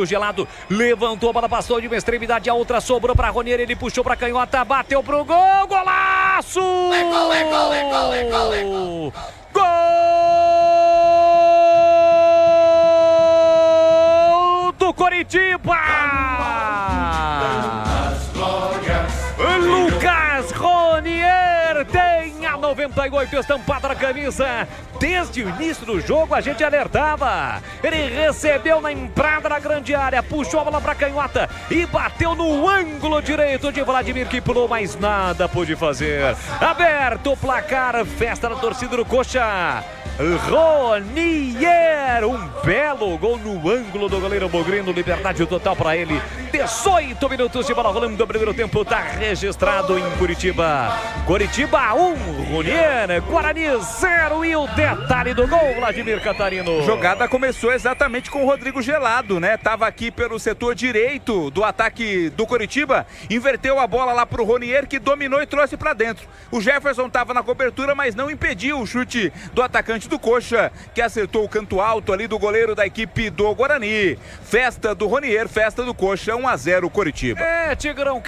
Gelado levantou a bola, passou de uma extremidade a outra, sobrou para Ronier, ele puxou para canhota, bateu pro gol, golaço! Gol do Coritiba! Lucas Ronier tem a 98 estampada na camisa. Desde o início do jogo a gente alertava. Ele recebeu na entrada da grande área, puxou a bola para canhota e bateu no ângulo direito de Vladimir, que pulou, mas nada pôde fazer. Aberto o placar, festa da torcida do Coxa. Ronier, um belo gol no ângulo do goleiro Bogrino, liberdade total para ele. 18 minutos de bola rolando, o primeiro tempo está registrado em Curitiba. Curitiba 1, Ronier, Guarani 0, e o detalhe do gol, Vladimir Catarino. A jogada começou exatamente com o Rodrigo Gelado, né? Tava aqui pelo setor direito do ataque do Curitiba, inverteu a bola lá pro Ronier, que dominou e trouxe para dentro. O Jefferson tava na cobertura, mas não impediu o chute do atacante do Coxa, que acertou o canto alto ali do goleiro da equipe do Guarani. Festa do Ronier, festa do Coxa, 1-0 Curitiba. Tigrão,